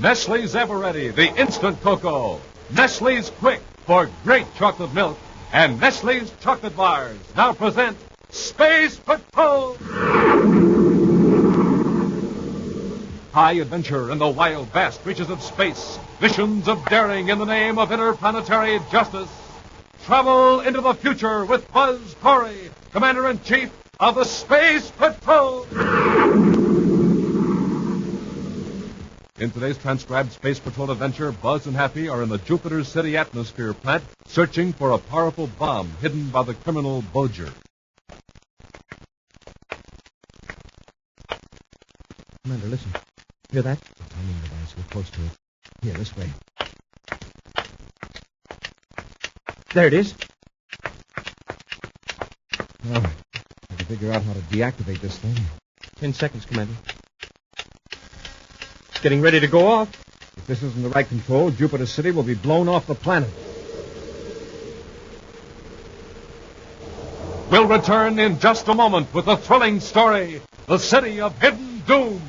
Nestle's Ever-Ready, the instant cocoa. Nestle's Quick for great chocolate milk. And Nestle's chocolate bars now present Space Patrol. High adventure in the wild, vast reaches of space. Missions of daring in the name of interplanetary justice. Travel into the future with Buzz Corey, Commander-in-Chief of the Space Patrol. In today's transcribed Space Patrol adventure, Buzz and Happy are in the Jupiter City atmosphere plant searching for a powerful bomb hidden by the criminal Bolger. Commander, listen. Hear that? It's a timing device. We're close to it. Here, this way. There it is. Well, I can figure out how to deactivate this thing. 10 seconds, Commander. It's getting ready to go off. If this isn't the right control, Jupiter City will be blown off the planet. We'll return in just a moment with the thrilling story, The City of Hidden Doom.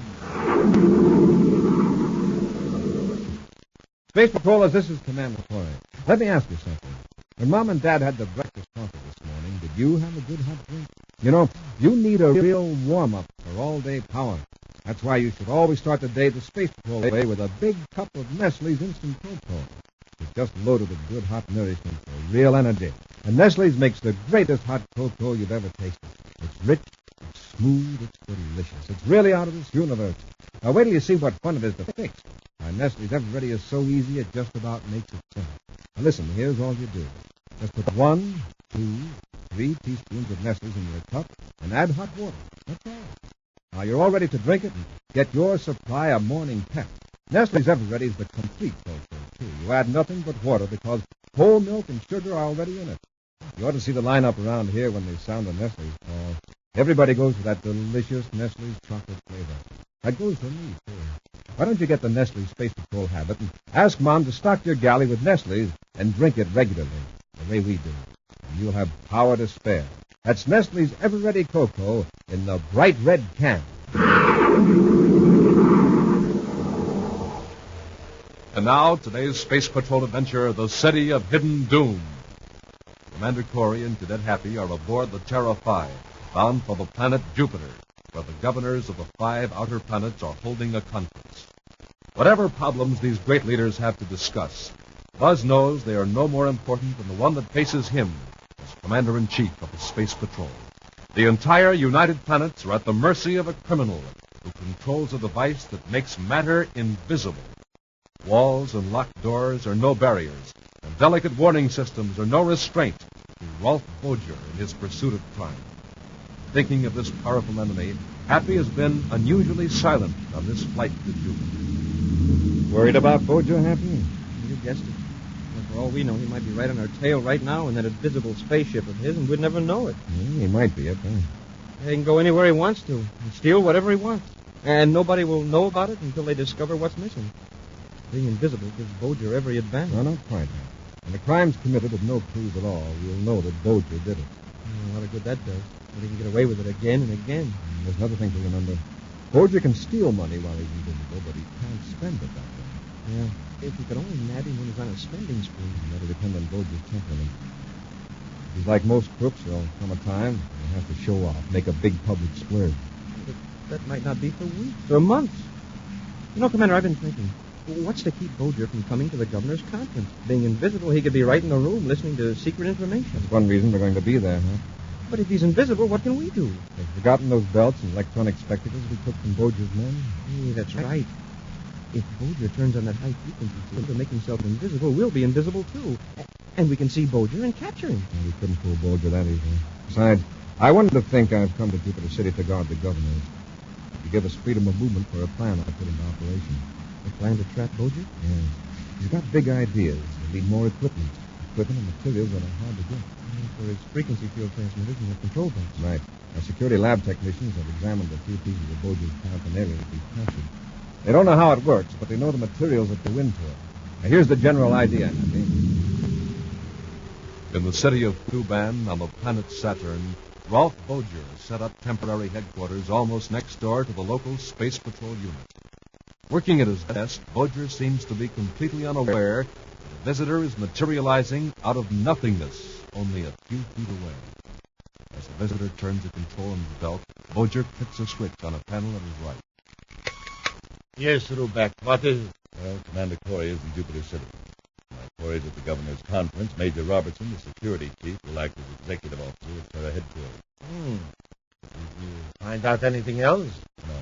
Space Patrollers, this is Commander Corey. Let me ask you something. When Mom and Dad had the breakfast coffee this morning, did you have a good hot drink? You know, you need a real warm-up for all-day power. That's why you should always start the day the Space Patrol way with a big cup of Nestle's Instant Cocoa. It's just loaded with good hot nourishment for real energy. And Nestle's makes the greatest hot cocoa you've ever tasted. It's rich, it's smooth, it's delicious. It's really out of this universe. Now wait till you see what fun it is to fix. Why, Nestle's Ever-Ready is so easy it just about makes it simple. Now listen, here's all you do. Just put 1, 2, 3 teaspoons of Nestle's in your cup and add hot water. That's all. Now you're all ready to drink it and get your supply of morning pep. Nestle's Ever-Ready is the complete cocoa, too. You add nothing but water because whole milk and sugar are already in it. You ought to see the lineup around here when they sound the Nestle's call. Everybody goes for that delicious Nestle's chocolate flavor. That goes for me, too. Why don't you get the Nestle's Space Patrol habit and ask Mom to stock your galley with Nestle's and drink it regularly, the way we do. And you'll have power to spare. That's Nestle's Ever-Ready Cocoa in the bright red can. And now, today's Space Patrol adventure, The City of Hidden Doom. Commander Corey and Cadet Happy are aboard the Terra 5, bound for the planet Jupiter, where the governors of the 5 outer planets are holding a conference. Whatever problems these great leaders have to discuss, Buzz knows they are no more important than the one that faces him as Commander-in-Chief of the Space Patrol. The entire United Planets are at the mercy of a criminal who controls a device that makes matter invisible. Walls and locked doors are no barriers, and delicate warning systems are no restraint to Rolf Bolger in his pursuit of crime. Thinking of this powerful enemy, Happy has been unusually silent on this flight to Jupiter. Worried about Bolger, Happy? You guessed it. Well, for all we know, he might be right on our tail right now in that invisible spaceship of his, and we'd never know it. He might be it, huh? He can go anywhere he wants to and steal whatever he wants. And nobody will know about it until they discover what's missing. Being invisible gives Bolger every advantage. No, not quite. When a crime's committed with no clues at all, we'll know that Bolger did it. A lot of good that does. But he can get away with it again and again. There's another thing to remember. Bolger can steal money while he's invisible, but he can't spend it that way. Yeah. If we could only nab him when he's on a spending spree. That'll depend on Bolger's temperament. He's like most crooks, there'll come a time when he'll have to show off, make a big public splurge. But that might not be for weeks or months. You know, Commander, I've been thinking. What's to keep Bolger from coming to the governor's conference? Being invisible, he could be right in the room listening to secret information. That's one reason we're going to be there, huh? But if he's invisible, what can we do? Have you forgotten those belts and electronic spectacles we took from Bolger's men? Hey, that's right. If Bolger turns on that high frequency field to make himself invisible, we'll be invisible too. And we can see Bolger and capture him. Well, we couldn't fool Bolger that easily. Besides, I wanted to think I've come to Jupiter City to guard the governors. To give us freedom of movement for a plan I put into operation. A plan to trap Bolger? Yes. He's got big ideas. He'll need more equipment. Equipment and materials that are hard to get. For his frequency field transmitters and the control box. Right. Our security lab technicians have examined a few pieces of Bolger's paraphernalia that we've captured. They don't know how it works, but they know the materials that go into it. Now, here's the general idea, Happy. In the city of Thuban on the planet Saturn, Rolf Bolger set up temporary headquarters almost next door to the local Space Patrol unit. Working at his desk, Bodger seems to be completely unaware that the visitor is materializing out of nothingness only a few feet away. As the visitor turns the control on his belt, Bodger clicks a switch on a panel at his right. Yes, Rubeck, what is it? Well, Commander Corey is in Jupiter City. While Corey's at the governor's conference, Major Robertson, the security chief, will act as executive officer at Terra headquarters. Did you find out anything else? No.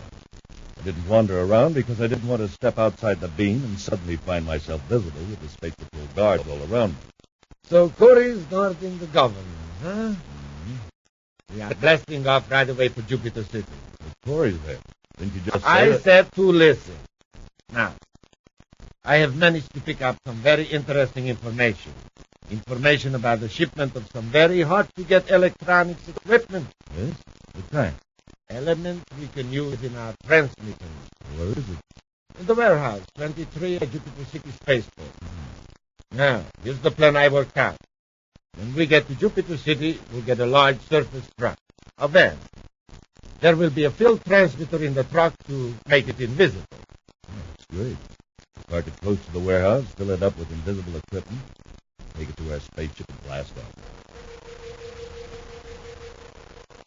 I didn't wander around because I didn't want to step outside the beam and suddenly find myself visible with the Space Patrol guards all around me. So Corey's guarding the governor, huh? Mm-hmm. We are blasting off right away for Jupiter City. But Corey's there. Didn't you just say I that? said to listen. Now, I have managed to pick up some very interesting information. Information about the shipment of some very hard-to-get electronics equipment. Yes? What kind? Elements we can use in our transmitters. Where is it? In the warehouse, 23 at Jupiter City Spaceport. Now, here's the plan I worked out. When we get to Jupiter City, we'll get a large surface truck, a van. There will be a field transmitter in the truck to make it invisible. That's great. Park it close to the warehouse, fill it up with invisible equipment, take it to our spaceship and blast off.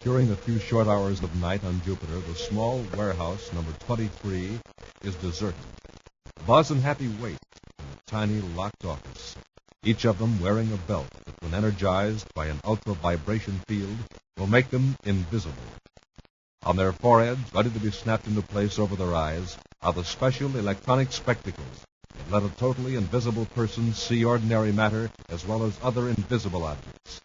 During the few short hours of night on Jupiter, the small warehouse, number 23, is deserted. Buzz and Happy wait in a tiny locked office, each of them wearing a belt that, when energized by an ultra-vibration field, will make them invisible. On their foreheads, ready to be snapped into place over their eyes, are the special electronic spectacles that let a totally invisible person see ordinary matter as well as other invisible objects.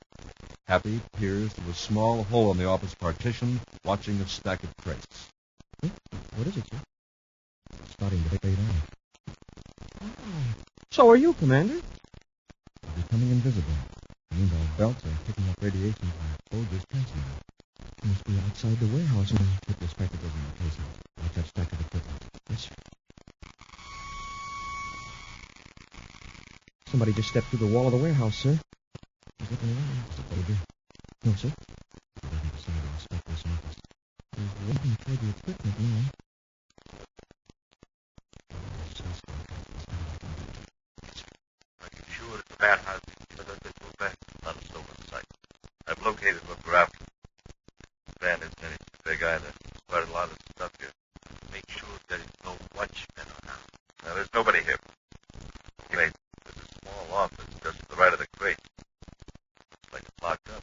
Happy peers through a small hole in the office partition, watching a stack of crates. What is it, sir? It's starting to fade out. Oh, so are you, Commander? We're becoming invisible. It means our belts are picking up radiation from Bodger's transmitter. You must be outside the warehouse now. Put your spectacles in the casing. Like that stack of equipment. Yes, sir. Somebody just stepped through the wall of the warehouse, sir. He's looking around. Is it Bodger? No, sir. He's looking beside the inspector's office. He's walking toward the equipment now. Are you sure it's a bad house? Not a soul in sight. I've located what we're after. The van isn't any big either. There's quite a lot of stuff here. Make sure there is no watchmen around. Now, there's nobody here. Wait, there's a small office just to the right of the crate. Looks like it's locked up.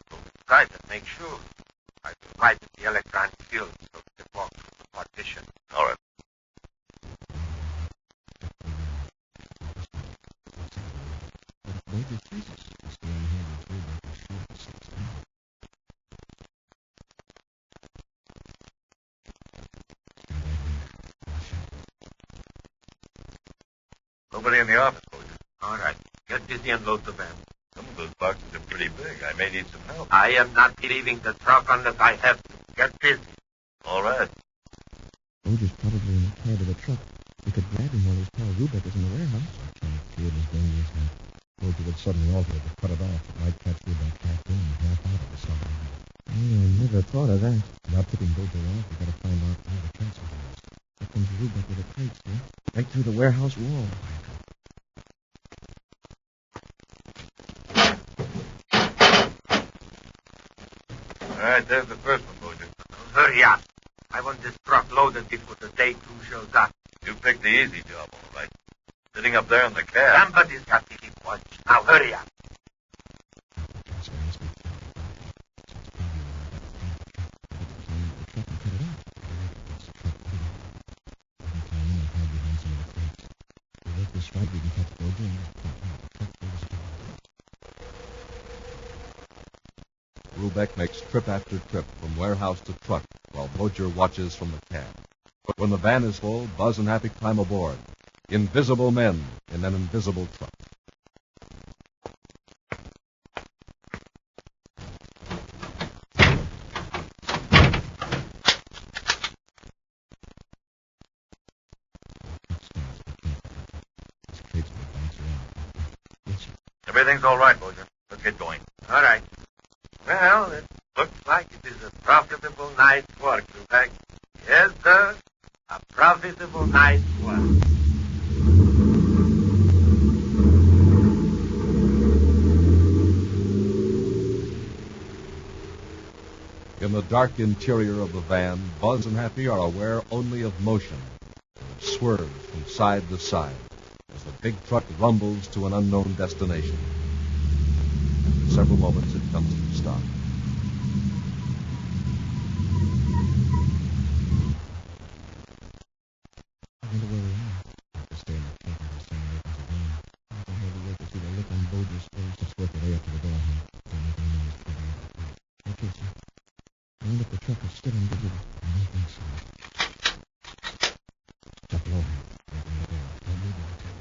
Go inside and make sure. I will write the electronic field so we can walk through the partition. All right. Bodger sees us. He's still on hand and through like a short 6 down. Stand right here. Watch out. Nobody in the office, Bodger. All right. Get busy and load the van. Some of those boxes are pretty big. I may need some help. I am not leaving the truck unless I have to. Get busy. All right. Bodger's probably in the cab of the truck. We could grab him while his pal Rubeck is in the warehouse. I can't feel as dangerous now. Bodger would suddenly alter it to cut it off. It might catch Rubeck half in and half out of the something. I never thought of that. Without tipping Bodger off, we gotta find out where the transmitter is. There comes Rubeck with a crate, sir. Right through the warehouse wall. All right, there's the first one, Bodger. Hurry up. I want this truck loaded before the day crew shows up. You picked the easy job, all right. Sitting up there in the cab. Somebody's got to keep watch. Now hurry up. The transmitter must be far away. So it's probably where I got to find the truck. I got to climb up the truck and cut it out. Once the truck put it up, we can climb in and hide behind some of the crates. If we work this right, we can catch Bodger and just pop out the truck goes down. Rubeck makes trip after trip from warehouse to truck while Bodger watches from the cab. When the van is full, Buzz and Happy climb aboard. Invisible men in an invisible truck. These crates will bounce around. Yes, sir. Everything's all right, Bodger. Let's get going. All right. Well, it looks like it is a profitable night's work, Rubeck. Yes, sir. A Profitable night's work. In the dark interior of the van, Buzz and Happy are aware only of motion. It swerves from side to side as the big truck rumbles to an unknown destination. In several moments, it comes to a stop. I wonder where we are. I have to stay in the truck and the same way as a van. I can hardly wait to see the look on Boger's face. Let's work our way up to the door here. Don't make any noise. Okay, sir. I wonder if the truck is still invisible. I don't think so. Step low. Open the door. Don't move anything.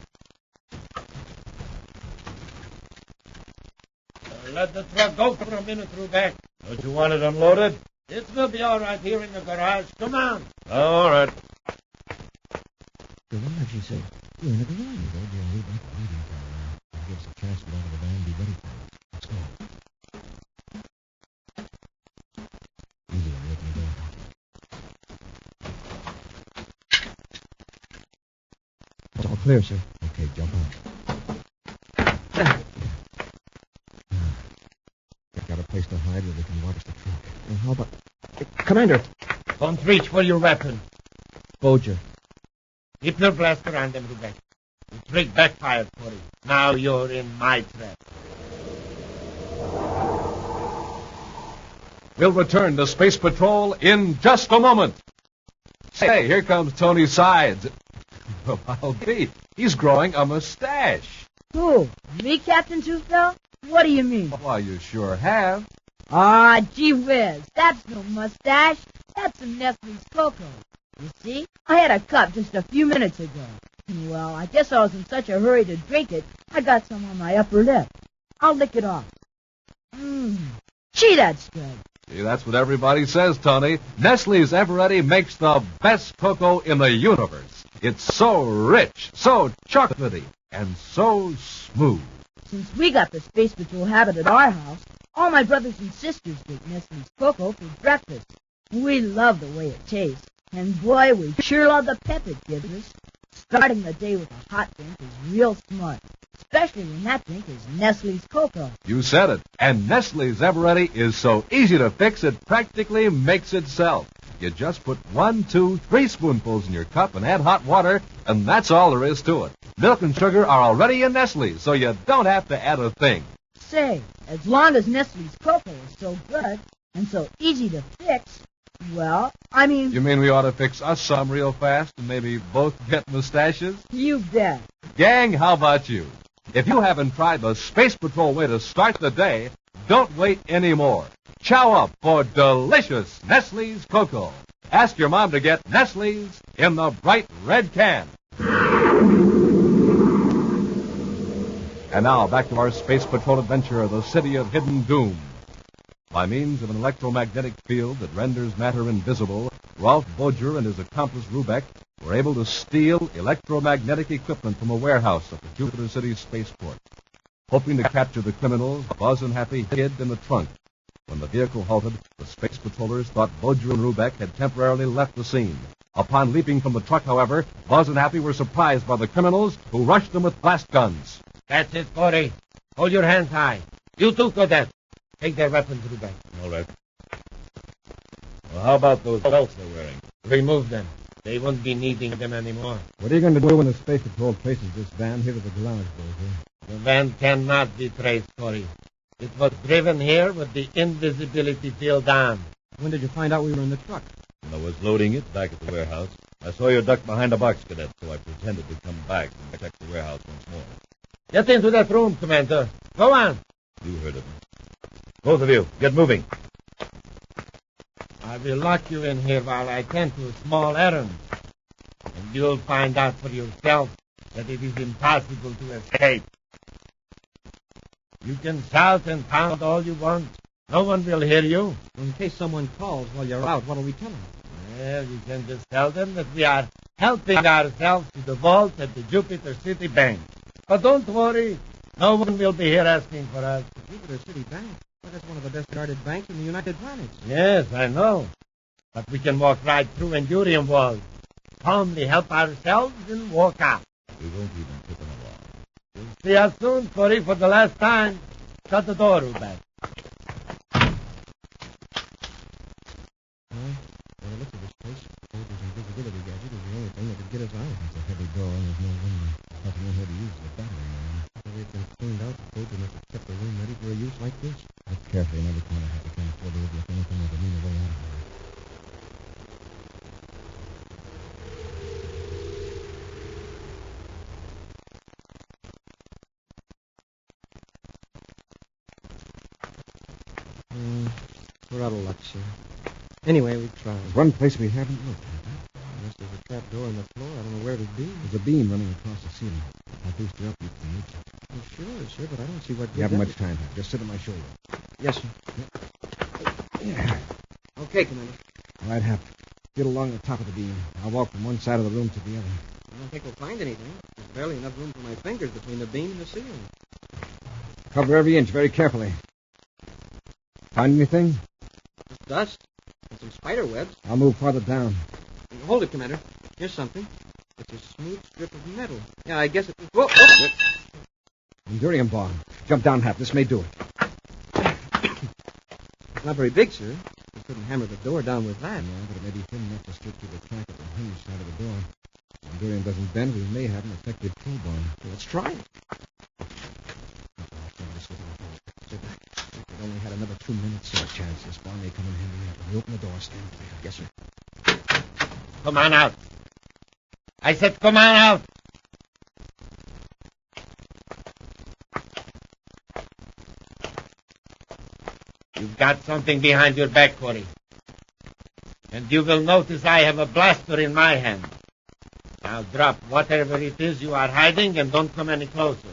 Let the truck go for a minute, Rubeck. Don't you want it unloaded? It will be all right here in the garage. Come on. All right. Garage, you say? We're in the garage. There'll be a new back waiting car now. That'll give us a chance to get out of the van and be ready for it. Let's go. Easy, I'm opening the door. It's all clear, sir. Okay, jump on. We've got a place to hide where they can watch the truck. Well, how about... Commander! Don't reach for your weapon. Boger. Keep your blaster on them, Rubeck. The trick backfired for you. Now you're in my trap. We'll return to Space Patrol in just a moment. Say, here comes Tony Sides. Well, I'll be. He's growing a mustache. Who? Me, Captain Tufel? What do you mean? Why, you sure have. Ah, gee whiz. That's no mustache. That's some Nestle's cocoa. You see, I had a cup just a few minutes ago. Well, I guess I was in such a hurry to drink it, I got some on my upper lip. I'll lick it off. Gee, that's good. See, that's what everybody says, Tony. Nestle's Eveready makes the best cocoa in the universe. It's so rich, so chocolatey, and so smooth. Since we got the Space Patrol habit at our house, all my brothers and sisters drink Nestle's cocoa for breakfast. We love the way it tastes. And boy, we sure love the pep it gives us. Starting the day with a hot drink is real smart, especially when that drink is Nestle's cocoa. You said it. And Nestle's Eveready is so easy to fix it practically makes itself. You just put 1, 2, 3 spoonfuls in your cup and add hot water, and that's all there is to it. Milk and sugar are already in Nestle's, so you don't have to add a thing. Say, as long as Nestle's cocoa is so good and so easy to fix, well, I mean... You mean we ought to fix us some real fast and maybe both get mustaches? You bet. Gang, how about you? If you haven't tried the Space Patrol way to start the day, don't wait anymore. Chow up for delicious Nestle's cocoa. Ask your mom to get Nestle's in the bright red can. And now, back to our Space Patrol adventure, the City of Hidden Doom. By means of an electromagnetic field that renders matter invisible, Ralph Boger and his accomplice Rubeck were able to steal electromagnetic equipment from a warehouse at the Jupiter City spaceport. Hoping to capture the criminals, Buzz and Happy hid in the trunk. When the vehicle halted, the space patrollers thought Boger and Rubeck had temporarily left the scene. Upon leaping from the truck, however, Buzz and Happy were surprised by the criminals who rushed them with blast guns. That's it, Corey. Hold your hands high. You too, Cadet. Take their weapons, Rubeck. All right. Well, how about those belts they're wearing? Remove them. They won't be needing them anymore. What are you going to do when the Space Patrol traces this van here to the garage, Boger? The van cannot be traced, Corey. It was driven here with the invisibility field on. When did you find out we were in the truck? When I was loading it back at the warehouse, I saw you duck behind a box, Cadet, so I pretended to come back and check the warehouse once more. Get into that room, Commander. Go on. You heard of me. Both of you, get moving. I will lock you in here while I tend to a small errand. And you'll find out for yourself that it is impossible to escape. You can shout and pound all you want. No one will hear you. In case someone calls while you're out, what'll we tell them? Well, you can just tell them that we are helping ourselves to the vault at the Jupiter City Bank. But don't worry, no one will be here asking for us. Jupiter City Bank? Well, that's one of the best guarded banks in the United Planets. Yes, I know. But we can walk right through Endurium walls. calmly help ourselves and walk out. We won't even tip him along. We'll see us soon, Corey, for the last time. Shut the door, Rubeck. Well, by the look of this place, Bulger's invisibility gadget is the only thing that could get us out. It's a heavy door and there's no window. Nothing in here to use the battery man. The way it's been cleaned out, Bulger must have kept the room ready for a use like this. Look carefully in every corner. Have to can't afford to overlook anything that could mean a way out of here. We're out of luck, sir. Anyway, we've tried. There's one place we haven't looked at. Unless there's a trap door in the floor, I don't know where it'd be. There's a beam running across the ceiling. I'll boost her up, you can reach it. Well, sure, but I don't see what... You haven't much time, Hap. Just sit on my shoulder. Yes, sir. Yeah. Okay, Commander. All right, Hap. Get along the top of the beam. I'll walk from one side of the room to the other. I don't think we'll find anything. There's barely enough room for my fingers between the beam and the ceiling. Cover every inch very carefully. Find anything? Just dust and some spider webs. I'll move farther down. Hold it, Commander. Here's something. It's a smooth strip of metal. Yeah, I guess it... Whoa! Oh. Endurium bomb. Jump down, Hap. This may do it. It's not very big, sir. We couldn't hammer the door down with that. No, but it may be thin enough to strip through the crack at the hinge side of the door. If Endurium doesn't bend, we may have an effective pull bomb. Well, let's try it. Sit back. If we only had another 2 minutes. There's a chance this bomb may come in handy. When we open the door, stand clear. Yes, sir. Come on out. I said come on out. You've got something behind your back, Corey. And you will notice I have a blaster in my hand. Now drop whatever it is you are hiding and don't come any closer.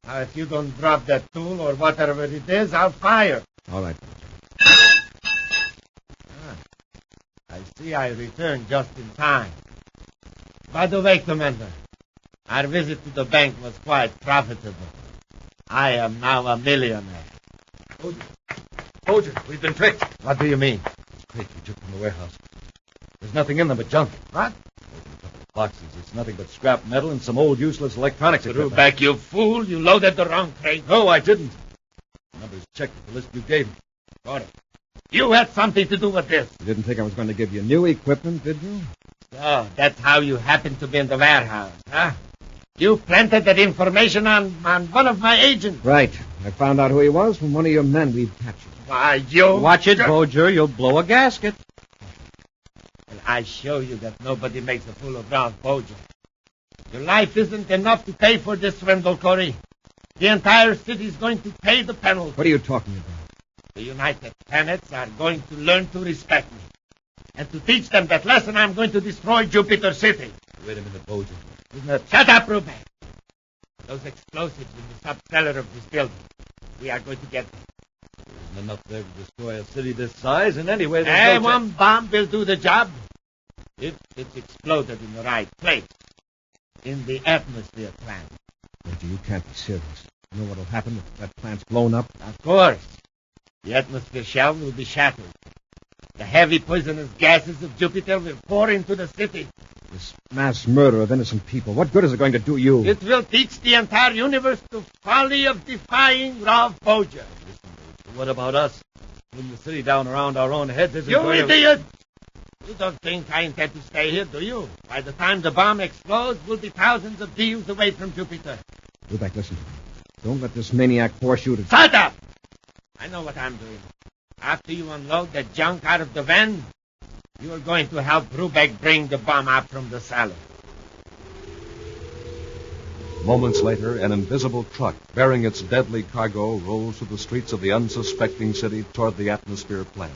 Now if you don't drop that tool or whatever it is, I'll fire. All right. I see I returned just in time. By the way, Commander, our visit to the bank was quite profitable. I am now a millionaire. Bulger, we've been tricked. What do you mean? Those crates we took from the warehouse. There's nothing in them but junk. What? Open a couple of boxes. It's nothing but scrap metal and some old useless electronics equipment. Back, you fool. You loaded the wrong crate. No, I didn't. The numbers checked with the list you gave me. Corey, you had something to do with this. You didn't think I was going to give you new equipment, did you? So, that's how you happened to be in the warehouse, huh? You planted that information on one of my agents. Right. I found out who he was from one of your men we've captured. Why, you... Watch it, Bulger. You'll blow a gasket. Well, I show you that nobody makes a fool of Ralph Bulger. Your life isn't enough to pay for this swindle, Corey. The entire city's going to pay the penalty. What are you talking about? The United Planets are going to learn to respect me. And to teach them that lesson, I'm going to destroy Jupiter City. Wait a minute, Bulger. Shut up, Ruben. Those explosives in the subcellar of this building. We are going to get them. There isn't enough there to destroy a city this size, and anyway, there's no one bomb will do the job. If it's exploded in the right place. In the atmosphere plant. Bulger, you can't be serious. You know what'll happen if that plant's blown up? Of course. The atmosphere shell will be shattered. The heavy poisonous gases of Jupiter will pour into the city. This mass murder of innocent people. What good is it going to do you? It will teach the entire universe the folly of defying Ralph Bulger. What about us? Putting the city down around our own heads isn't You going idiot! You don't think I intend to stay here, do you? By the time the bomb explodes, we'll be thousands of miles away from Jupiter. Rubeck, listen to me. Don't let this maniac force you to... Shut up! I know what I'm doing. After you unload the junk out of the van, you are going to help Rubeck bring the bomb up from the cellar. Moments later, an invisible truck bearing its deadly cargo rolls through the streets of the unsuspecting city toward the atmosphere plant.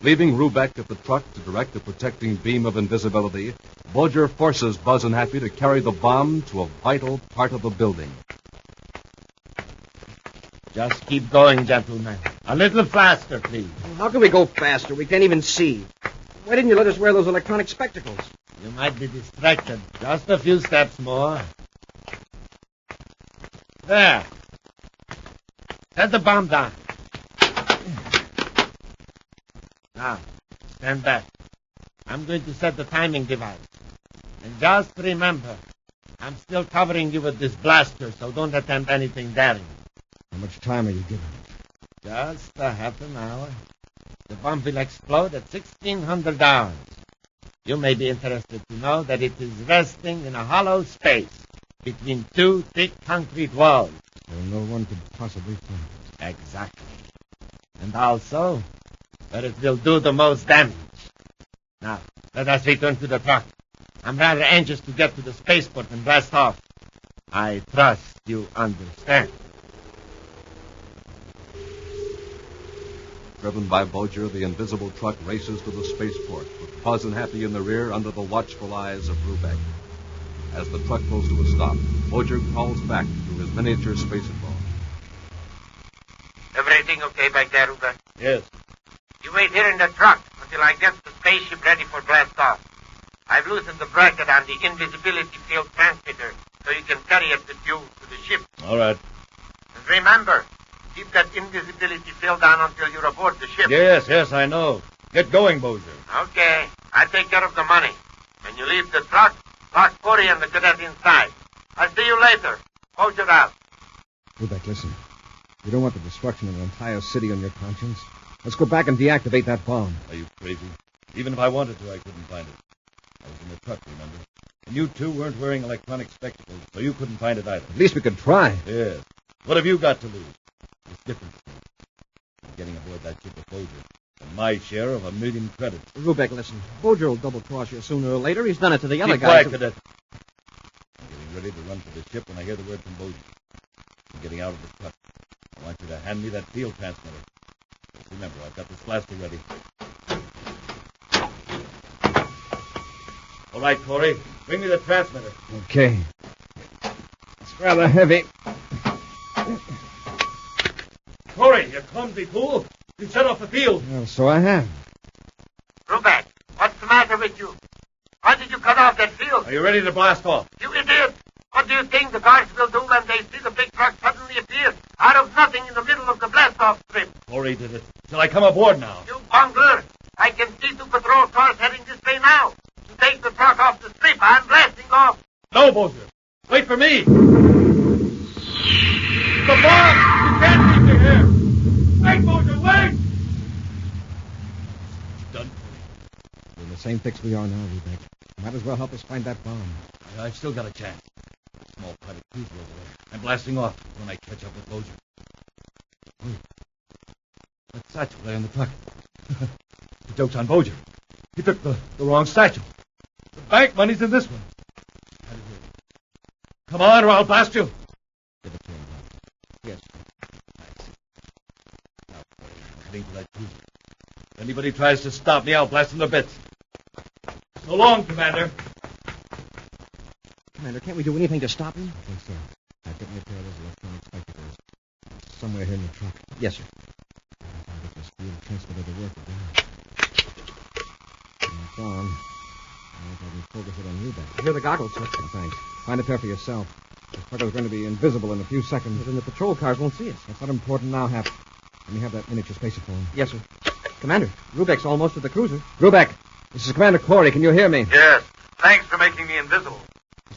Leaving Rubeck at the truck to direct the protecting beam of invisibility, Bulger forces Buzz and Happy to carry the bomb to a vital part of the building. Just keep going, gentlemen. A little faster, please. How can we go faster? We can't even see. Why didn't you let us wear those electronic spectacles? You might be distracted. Just a few steps more. There. Set the bomb down. Now, stand back. I'm going to set the timing device. And just remember, I'm still covering you with this blaster, so don't attempt anything daring. How much time are you giving it? Just a half an hour. The bomb will explode at 1600 hours. You may be interested to know that it is resting in a hollow space between two thick concrete walls. So no one could possibly find it. Exactly. And also, where it will do the most damage. Now, let us return to the truck. I'm rather anxious to get to the spaceport and blast off. I trust you understand. Driven by Boger, the invisible truck races to the spaceport, with Buzz and Happy in the rear under the watchful eyes of Rubeck. As the truck pulls to a stop, Boger calls back to his miniature spacephone. Everything okay back there, Rubeck? Yes. You wait here in the truck until I get the spaceship ready for blast off. I've loosened the bracket on the invisibility field transmitter so you can carry it with you to the ship. All right. And remember, keep that invisibility field on until you're aboard the ship. Yes, I know. Get going, Boger. Okay, I take care of the money. When you leave the truck, lock Corey and the cadet inside. I'll see you later. Boger out. Rubeck, listen. You don't want the destruction of an entire city on your conscience. Let's go back and deactivate that bomb. Are you crazy? Even if I wanted to, I couldn't find it. I was in the truck, remember? And you two weren't wearing electronic spectacles, so you couldn't find it either. At least we could try. Yes. What have you got to lose? It's different. I'm getting aboard that ship with Boger. And my share of 1 million credits. Rubeck, listen. Boger will double-cross you sooner or later. He's done it to the other Keep guys. quiet, cadet. I'm getting ready to run for the ship when I hear the word from Boger. I'm getting out of the truck. I want you to hand me that field transmitter. Just remember, I've got this blaster ready. All right, Corey. Bring me the transmitter. Okay. It's rather heavy. Corey, you clumsy fool. You set off the field. Well, so I have. Rubeck, what's the matter with you? Why did you cut off that field? Are you ready to blast off? You idiot! What do you think the guards will do when they see the big truck suddenly appear out of nothing in the middle of the blast-off strip? Corey did it. Shall I come aboard now? You bungler! I can see two patrol cars heading this way now. To take the truck off the strip, I'm blasting off. No, Boger. Wait for me. The bomb! You can't leave me here. Wait, Boger, wait! It's done. We're in the same fix we are now, Rubeck. Might as well help us find that bomb. I've still got a chance. Small private cruiser over there. I'm blasting off when I catch up with Boger. Wait. That satchel there in the truck. The joke's on Boger. He took the wrong satchel. The bank money's in this one. Come on, or I'll blast you. Give it to him, Bob. Yes. Thanks. Now, I'm heading to that cruiser. If anybody tries to stop me, I'll blast them to bits. So long, Commander. Commander, can't we do anything to stop him? I think so. I've got me a pair of those electronic spectacles. Somewhere here in the truck. Yes, sir. I'll get this field transmitter to work again. When it's on, I can focus it on Rubeck. Here are the goggles, sir. Oh, thanks. Find a pair for yourself. This trucker's going to be invisible in a few seconds. But then the patrol cars won't see us. That's not important now, Hap. Let me have that miniature spacephone. Yes, sir. Commander, Rubeck's almost at the cruiser. Rubeck, this is Commander Corey. Can you hear me? Yes. Thanks for making me invisible.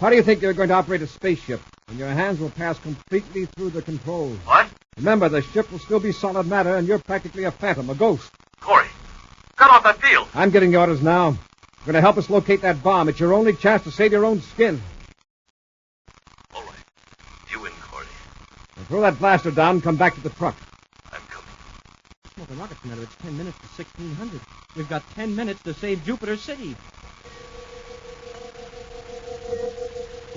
How do you think you're going to operate a spaceship when your hands will pass completely through the controls? What? Remember, the ship will still be solid matter, and you're practically a phantom, a ghost. Corey, cut off that field. I'm getting the orders now. You're going to help us locate that bomb. It's your only chance to save your own skin. All right. You win, Corey. Now throw that blaster down and come back to the truck. I'm coming. Smoking rocket, Commander, it's 10 minutes to 1600. We've got 10 minutes to save Jupiter City.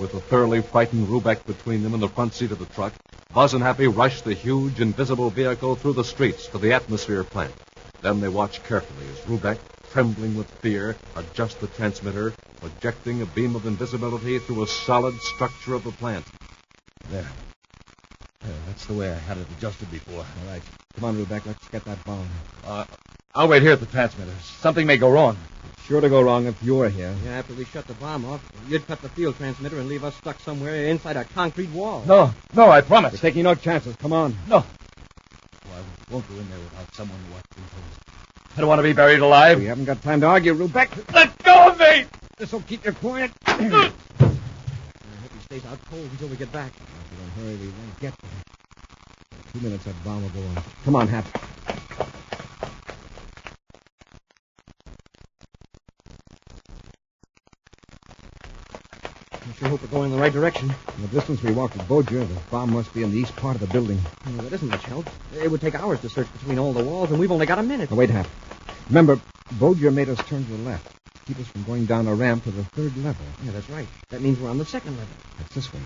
With a thoroughly frightened Rubeck between them in the front seat of the truck, Buzz and Happy rush the huge, invisible vehicle through the streets to the atmosphere plant. Then they watch carefully as Rubeck, trembling with fear, adjusts the transmitter, projecting a beam of invisibility through a solid structure of the plant. There. That's the way I had it adjusted before. All right. Come on, Rubeck. Let's get that bomb. I'll wait here at the transmitter. Something may go wrong. Sure to go wrong if you're here. Yeah, after we shut the bomb off, you'd cut the field transmitter and leave us stuck somewhere inside a concrete wall. No, I promise. We're taking no chances. Come on. No. Oh, I won't go in there without someone watching. I don't want to be buried alive. We haven't got time to argue, Rubeck. Let go of me! This'll keep you quiet. I hope he stays out cold until we get back. If we don't hurry, we won't get there. 2 minutes, that bomb will go on. Come on, Hap. I sure hope we're going in the right direction. In the distance we walked with Bojer, the bomb must be in the east part of the building. Well, that isn't much help. It would take hours to search between all the walls, and we've only got a minute. Now, wait, Hap. Remember, Bojer made us turn to the left. Keep us from going down a ramp to the third level. Yeah, that's right. That means we're on the second level. That's this way.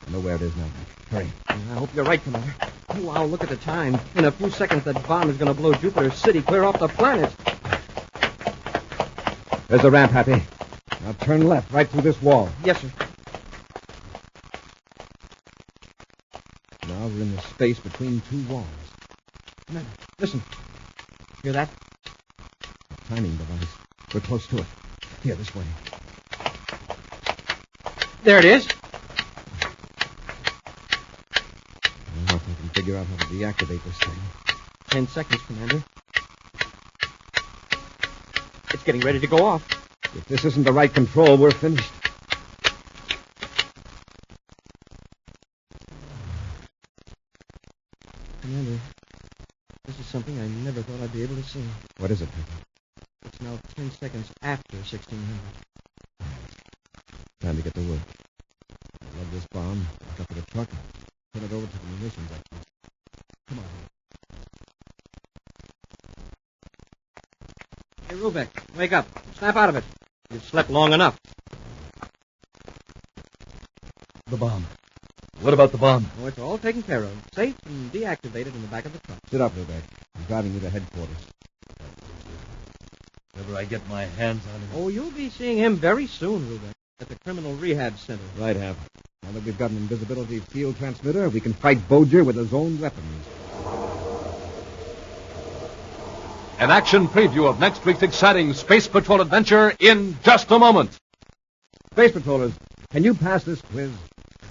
I know where it is now. Hurry. I hope you're right, Commander. Oh, wow, look at the time. In a few seconds, that bomb is going to blow Jupiter City clear off the planet. There's the ramp, Happy. Now turn left, right through this wall. Yes, sir. Now we're in the space between two walls. Commander, listen. Hear that? A timing device. We're close to it. Here, this way. There it is. I don't know if I can figure out how to deactivate this thing. 10 seconds, Commander. It's getting ready to go off. If this isn't the right control, we're finished. Commander, this is something I never thought I'd be able to see. What is it, Pepper? It's now 10 seconds after 1600. Time to get to work. Load this bomb, back up to the truck, put it over to the munitions exit. Come on. Hey, Rubeck, wake up. Snap out of it. You've slept long enough. The bomb. What about the bomb? Oh, it's all taken care of. Safe and deactivated in the back of the truck. Sit up, Rubeck. I'm driving you to headquarters. If ever I get my hands on him. Oh, you'll be seeing him very soon, Rubeck, at the Criminal Rehab Center. Right, Hap. Now that we've got an invisibility field transmitter, we can fight Bojer with his own weapons. An action preview of next week's exciting Space Patrol adventure in just a moment. Space Patrollers, can you pass this quiz?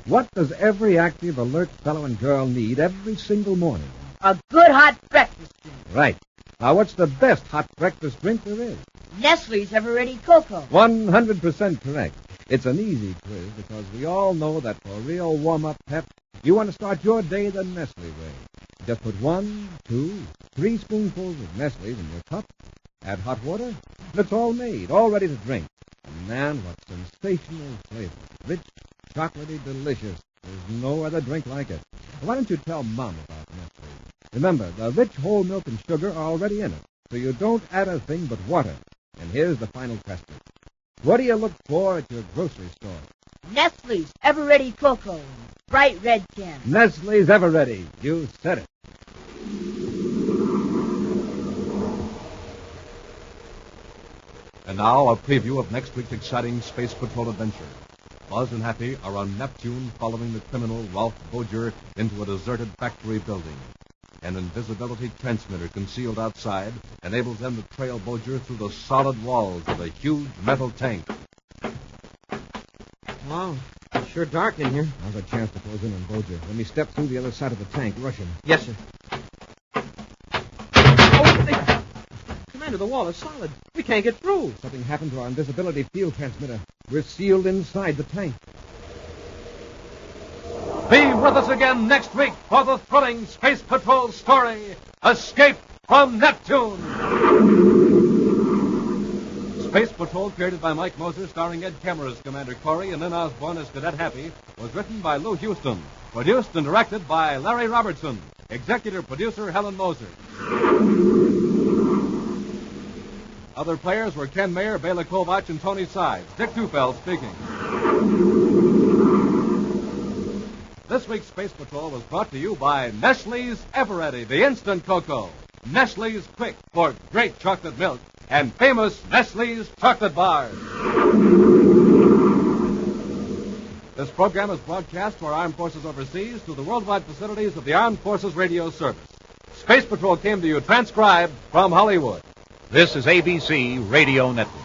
What does every active, alert fellow and girl need every single morning? A good hot breakfast drink. Right. Now, what's the best hot breakfast drink there is? Nestle's Ever-Ready Cocoa. 100% correct. It's an easy quiz because we all know that for real warm-up pep, you want to start your day the Nestle way. Just put 1, 2, 3 spoonfuls of Nestle's in your cup, add hot water, and it's all made, all ready to drink. And man, what sensational flavor. Rich, chocolatey, delicious. There's no other drink like it. Why don't you tell Mom about Nestle? Remember, the rich whole milk and sugar are already in it, so you don't add a thing but water. And here's the final question. What do you look for at your grocery store? Nestle's Ever-Ready Cocoa in a bright red can. Nestle's Ever-Ready. You said it. And now a preview of next week's exciting Space Patrol adventure. Buzz and Happy are on Neptune following the criminal Ralph Bojer into a deserted factory building. An invisibility transmitter concealed outside enables them to trail Bojer through the solid walls of a huge metal tank. Wow, it's sure dark in here. Now's a chance to close in on Bojer. Let me step through the other side of the tank. Rush him. Yes, sir. Oh, Commander, the wall is solid. We can't get through. Something happened to our invisibility field transmitter. We're sealed inside the tank. Be with us again next week for the thrilling Space Patrol story, Escape from Neptune. Space Patrol, created by Mike Moser, starring Ed Kemmer as Commander Corey and Lynn Osborne as Cadet Happy, was written by Lou Houston, produced and directed by Larry Robertson, executive producer Helen Moser. Other players were Ken Mayer, Bela Kovach, and Tony Sides. Dick Tufeld speaking. This week's Space Patrol was brought to you by Nestle's Ever-Ready, the instant cocoa. Nestle's Quick for great chocolate milk, and famous Nestle's chocolate bars. This program is broadcast to our armed forces overseas through the worldwide facilities of the Armed Forces Radio Service. Space Patrol came to you transcribed from Hollywood. This is ABC Radio Network.